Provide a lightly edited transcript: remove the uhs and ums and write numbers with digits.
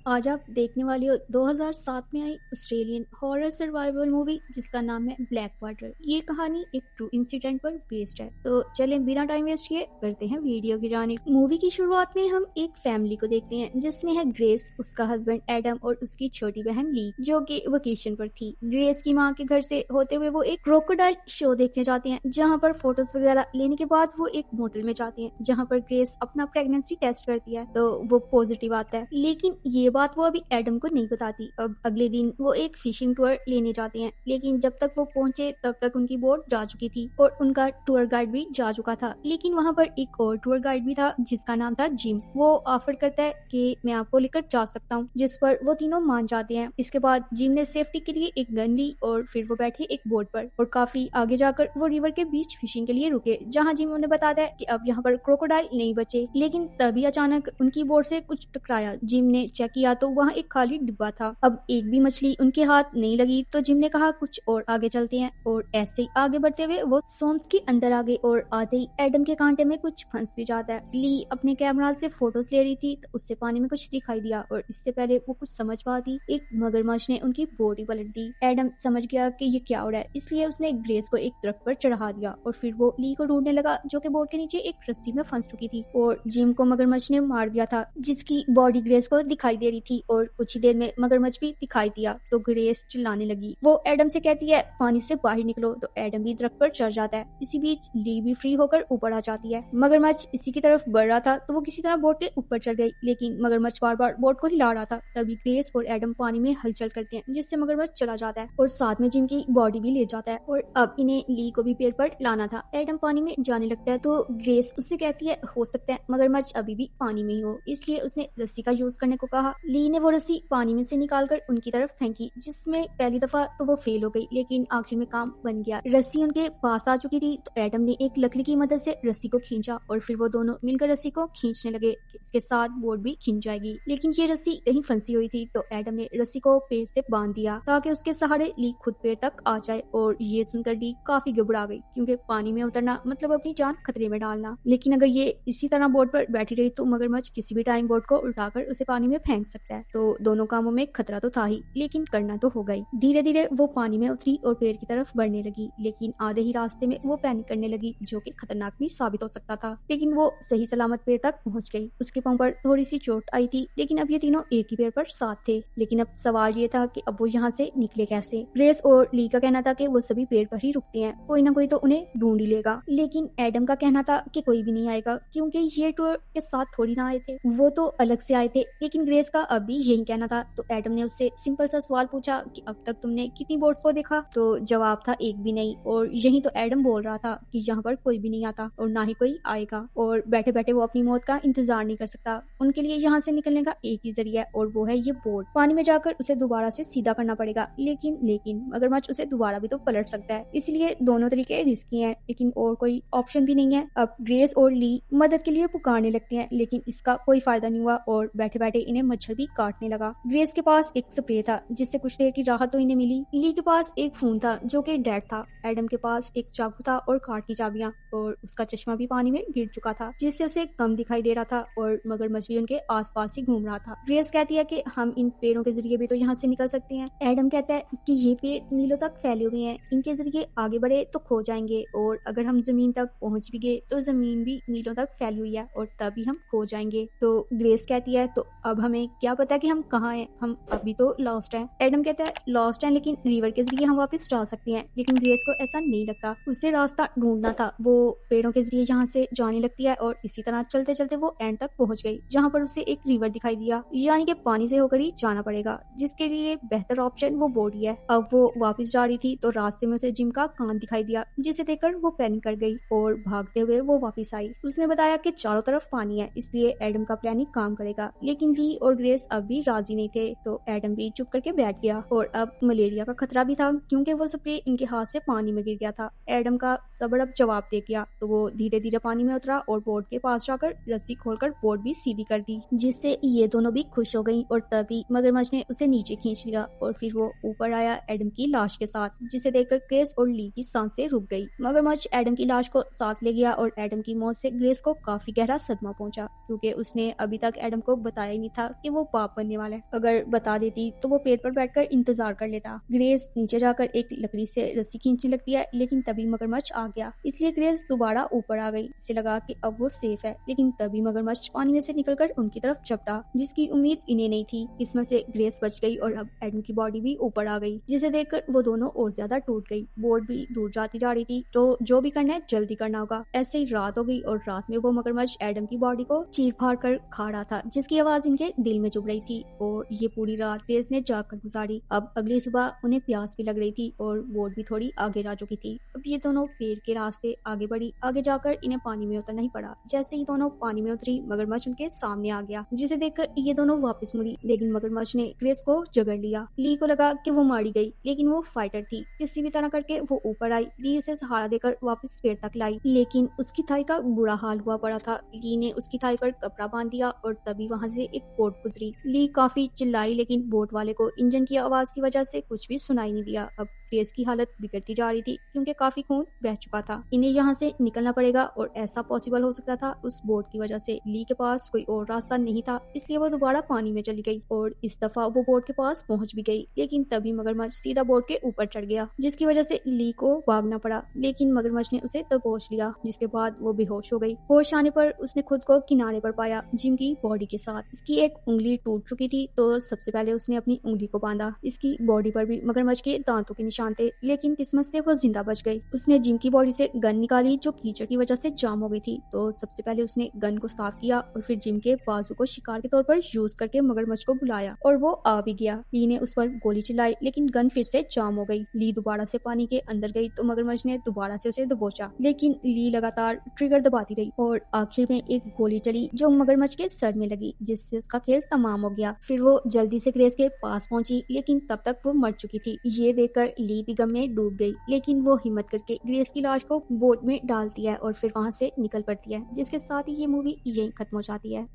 आज आप देखने वाली हो 2007 में आई ऑस्ट्रेलियन हॉरर सर्वाइवल मूवी जिसका नाम है ब्लैक वाटर। ये कहानी एक ट्रू इंसिडेंट पर बेस्ड है। तो चलें बिना टाइम वेस्ट किए करते हैं वीडियो की जानिब। मूवी की शुरुआत में हम एक फैमिली को देखते हैं जिसमें है ग्रेस, उसका हस्बैंड एडम और उसकी छोटी बहन ली जो कि वेकेशन पर थी। ग्रेस की माँ के घर से होते हुए वो एक क्रोकोडाइल शो देखने जाते हैं जहाँ पर फोटोज वगैरह लेने के बाद वो एक मोटल में जाते हैं जहाँ पर ग्रेस अपना प्रेगनेंसी टेस्ट करती है तो वो पॉजिटिव आता है। लेकिन ये बात वो अभी एडम को नहीं बताती। अब अगले दिन वो एक फिशिंग टूर लेने जाते हैं, लेकिन जब तक वो पहुंचे तब तक उनकी बोट जा चुकी थी और उनका टूर गाइड भी जा चुका था। लेकिन वहाँ पर एक और टूर गाइड भी था जिसका नाम था जिम। वो ऑफर करता है कि मैं आपको लेकर जा सकता हूँ, जिस पर वो तीनों मान जाते हैं। इसके बाद जिम ने सेफ्टी के लिए एक गन ली और फिर वो बैठे एक बोट पर और काफी आगे जाकर वो रिवर के बीच फिशिंग के लिए रुके, जहाँ जिम उन्हें बताता है कि अब यहाँ पर क्रोकोडाइल नहीं बचे। लेकिन तभी अचानक उनकी बोट से कुछ टकराया। जिम ने चेक किया तो वहाँ एक खाली डिब्बा था। अब एक भी मछली उनके हाथ नहीं लगी तो जिम ने कहा कुछ और आगे चलते हैं और ऐसे ही आगे बढ़ते हुए वो सोम्स के अंदर आ गए और आते ही एडम के कांटे में कुछ फंस भी जाता है। ली अपने कैमरा से फोटोज ले रही थी तो उससे पानी में कुछ दिखाई दिया और इससे पहले वो कुछ समझ पाती एक मगरमच्छ ने उनकी बोट ही पलट दी। एडम समझ गया कि ये क्या हो रहा है, इसलिए उसने ग्रेस को एक दरख्त पर चढ़ा दिया और फिर वो ली को ढूंढने लगा जो कि बोट के नीचे एक रस्सी में फंस चुकी थी और जिम को मगरमच्छ ने मार दिया था जिसकी बॉडी ग्रेस को दिखाई दे रही थी और कुछ ही देर में मगरमच्छ भी दिखाई दिया तो ग्रेस चिल्लाने लगी। वो एडम से कहती है पानी से बाहर निकलो तो एडम भी दरख्त पर चढ़ जाता है। इसी बीच ली भी फ्री होकर ऊपर आ जाती है। मगरमच्छ इसी की तरफ बढ़ रहा था तो वो किसी तरह बोट के ऊपर चढ़ गई, लेकिन मगरमच्छ बार बार बोट को हिला रहा था। तभी ग्रेस और एडम पानी में हलचल करते हैं जिससे मगरमच्छ चला जाता है और साथ में जिम की बॉडी भी ले जाता है और अब इन्हें ली को भी पेड़ पर लाना था। एडम पानी में जाने लगता है तो ग्रेस उससे कहती है हो सकता है मगरमच्छ अभी भी पानी में ही हो, इसलिए उसने रस्सी का यूज करने को कहा। ली ने वो रस्सी पानी में से निकालकर उनकी तरफ फेंकी, जिसमें पहली दफा तो वो फेल हो गई लेकिन आखिर में काम बन गया। रस्सी उनके पास आ चुकी थी तो एडम ने एक लकड़ी की मदद से रस्सी को खींचा और फिर वो दोनों मिलकर रस्सी को खींचने लगे। इसके साथ बोट भी खींच जाएगी, लेकिन ये रस्सी कहीं फंसी हुई थी तो एडम ने रस्सी को पेड़ से बांध दिया ताकि उसके सहारे ली खुद पेड़ तक आ जाए। और ये सुनकर ली काफी घबरा गई क्योंकि पानी में उतरना मतलब अपनी जान खतरे में डालना। लेकिन अगर ये इसी तरह बोट पर बैठी रही तो मगरमच्छ किसी भी टाइम बोट को उठाकर उसे पानी में फेंक सकता है। तो दोनों कामों में खतरा तो था ही, लेकिन करना तो होगा ही। धीरे धीरे वो पानी में उतरी और पेड़ की तरफ बढ़ने लगी, लेकिन आधे ही रास्ते में वो पैनिक करने लगी जो कि खतरनाक भी साबित हो सकता था। लेकिन वो सही सलामत पेड़ तक पहुंच गई। उसके पांव पर थोड़ी सी चोट आई थी, लेकिन अब ये तीनों एक ही पेड़ पर साथ थे। लेकिन अब सवाल ये था कि अब वो यहाँ से निकले कैसे। ग्रेस और ली का कहना था कि वो सभी पेड़ पर ही रुकते हैं, कोई ना कोई तो उन्हें ढूंढ ही लेगा। लेकिन एडम का कहना था कि कोई भी नहीं आएगा क्योंकि ये टूर के साथ थोड़ी ना आए थे, वो तो अलग से आए थे। लेकिन ग्रेस का अभी यही कहना था तो एडम ने उससे सिंपल सा सवाल पूछा कि अब तक तुमने कितनी बोट्स को देखा। तो जवाब था एक भी नहीं। और यही तो एडम बोल रहा था कि यहाँ पर कोई भी नहीं आता और ना ही कोई आएगा और बैठे बैठे वो अपनी मौत का इंतजार नहीं कर सकता। उनके लिए यहाँ से निकलने का एक ही जरिया है और वो है ये बोट। पानी में जाकर उसे दोबारा से सीधा करना पड़ेगा, लेकिन मगरमच्छ उसे दोबारा भी तो पलट सकता है, इसलिए दोनों तरीके रिस्की हैं। लेकिन और कोई ऑप्शन भी नहीं है। अब ग्रेस और ली मदद के लिए पुकारने लगते हैं, लेकिन इसका कोई फायदा नहीं हुआ और बैठे बैठे इन्हें मच्छर भी काटने लगा। ग्रेस के पास एक स्प्रे था जिससे कुछ देर की राहत तो इन्हें मिली। ली के पास एक फोन था जो कि डेड था। एडम के पास एक चाकू था और कार की चाबियां और उसका चश्मा भी पानी में गिर चुका था जिससे उसे कम दिखाई दे रहा था और मगरमच्छ भी उनके आसपास ही घूम रहा था। ग्रेस कहती है कि हम इन पेड़ों के जरिए भी तो यहाँ से निकल सकते हैं। एडम कहता है कि ये पेड़ मीलों तक फैले हुए हैं, इनके जरिए आगे बढ़े तो खो जाएंगे और अगर हम जमीन तक पहुंच भी गए तो जमीन भी मीलों तक फैली हुई है और तभी हम खो जाएंगे। तो ग्रेस कहती है तो अब हमें क्या पता कि हम कहाँ हैं, हम अभी तो लॉस्ट हैं। एडम कहता है लॉस्ट हैं लेकिन रिवर के जरिए हम वापस जा सकते हैं। लेकिन ग्रेस को ऐसा नहीं लगता, उसे रास्ता ढूंढना था। वो पेड़ों के जरिए यहाँ से जाने लगती है और इसी तरह चलते चलते वो एंड तक पहुंच गई जहाँ पर उसे एक रिवर दिखाई दिया, यानी कि पानी से होकर ही जाना पड़ेगा, जिसके लिए बेहतर ऑप्शन वो बोट ही है। अब वो वापस जा रही थी तो रास्ते में उसे जिम का कान दिखाई दिया जिसे देखकर वो पैनिक कर गई और भागते हुए वो वापस आई। उसने बताया कि चारों तरफ पानी है इसलिए एडम का प्लान ही काम करेगा। लेकिन ली और ग्रेस अब भी राजी नहीं थे तो एडम भी चुप करके बैठ गया और अब मलेरिया का खतरा भी था क्योंकि वो स्प्रे इनके हाथ से पानी में गिर गया था। एडम का सब्र अब जवाब दे गया तो वो धीरे धीरे पानी में उतरा और बोट के पास जाकर रस्सी खोलकर बोट भी सीधी कर दी, जिससे ये दोनों भी खुश हो गयी। और तभी मगरमच्छ ने उसे नीचे खींच लिया और फिर वो ऊपर आया एडम की लाश के साथ, जिसे देखकर ग्रेस और ली की सांसें रुक गई। मगरमच्छ एडम की लाश को साथ ले गया और एडम की मौत से ग्रेस को काफी गहरा सदमा पहुंचा क्योंकि उसने अभी तक एडम को बताया ही नहीं था कि वो पाप बनने वाला है। अगर बता देती तो वो पेड़ पर बैठकर इंतजार कर लेता। ग्रेस नीचे जाकर एक लकड़ी से रस्सी खींचने लगती है, लेकिन तभी मगरमच्छ आ गया, इसलिए ग्रेस दोबारा ऊपर आ गई। इसे लगा कि अब वो सेफ है, लेकिन तभी मगरमच्छ पानी में से निकलकर उनकी तरफ झपटा, जिसकी उम्मीद इन्हें नहीं थी। इसमें से ग्रेस बच गई और अब एडम की बॉडी भी ऊपर आ गई, जिसे देखकर वो दोनों और ज्यादा टूट गई। बोट भी दूर जाती जा रही थी, तो जो भी करना है जल्दी करना होगा। ऐसे ही रात हो गई और रात में वो मगरमच्छ एडम की बॉडी को चीर फाड़ कर खा रहा था, जिसकी आवाज इनके दिल में चुभ रही थी। और ये पूरी रात ग्रेस ने जाग कर गुजारी। अब अगली सुबह उन्हें प्यास भी लग रही थी और बोट भी थोड़ी आगे जा चुकी थी। अब ये दोनों पेड़ के रास्ते आगे बढ़ी। आगे जाकर इन्हें पानी में उतरना ही पड़ा। जैसे ही दोनों पानी में उतरी, मगरमच्छ उनके सामने आ गया, जिसे देखकर ये दोनों वापस मुड़ी, लेकिन मगरमच्छ ने ग्रेस को जकड़ लिया। ली को लगा कि वो मारी गई, लेकिन वो फाइटर थी। किसी भी तरह करके वो ऊपर आई। ली उसे सहारा देकर वापस पेड़ तक लाई, लेकिन उसकी थाई का बुरा हाल हुआ पड़ा था। ली ने उसकी थाई पर कपड़ा बांध दिया और तभी वहां से एक बोट गुजरी। ली काफी चिल्लाई, लेकिन बोट वाले को इंजन की आवाज की वजह से कुछ भी सुनाई नहीं दिया। अब ग्रेस की हालत बिगड़ती जा रही थी, क्योंकि काफी खून बह चुका था। इन्हें यहाँ से निकलना पड़ेगा और ऐसा पॉसिबल हो सकता था उस बोट की वजह से। ली के पास कोई और रास्ता नहीं था, इसलिए वो दोबारा पानी में चली गई और इस दफा वो बोट के पास पहुंच भी गई। लेकिन तभी मगरमच्छ सीधा बोट के ऊपर चढ़ गया, जिसकी वजह से ली को भागना पड़ा, लेकिन मगरमच्छ ने उसे दबोच लिया, जिसके बाद वो बेहोश हो गई। होश आने पर उसने खुद को किनारे पर पाया, जिम की बॉडी के साथ। इसकी एक उंगली टूट चुकी थी, तो सबसे पहले उसने अपनी उंगली को बांधा। इसकी बॉडी पर भी मगरमच्छ के दांतों के निशान थे, लेकिन किस्मत से वो जिंदा बच गई। उसने जिम की बॉडी से गन निकाली, जो कीचड़ की वजह से जाम हो गई थी। तो सबसे पहले उसने गन को साफ किया और फिर जिम के बाजू को शिकार के तौर पर यूज करके मगरमच्छ को बुलाया और वो आ भी गया। ली ने उस पर गोली चलाई, लेकिन गन फिर से जाम हो गई। ली दोबारा से पानी के अंदर गई, तो मगरमच्छ ने दोबारा से उसे दबोचा, लेकिन ली लगातार ट्रिगर दबाती रही और आखिर में एक गोली चली, जो मगरमच्छ के सर में लगी, जिससे उसका खेल तमाम हो गया। फिर वो जल्दी से ग्रेस के पास पहुंची, लेकिन तब तक वो मर चुकी थी। ये देखकर ली भी गम में डूब गई, लेकिन वो हिम्मत करके ग्रेस की लाश को बोट में डालती है और फिर वहां से निकल पड़ती है, जिसके साथ ही ये मूवी यहीं खत्म हो जाती है।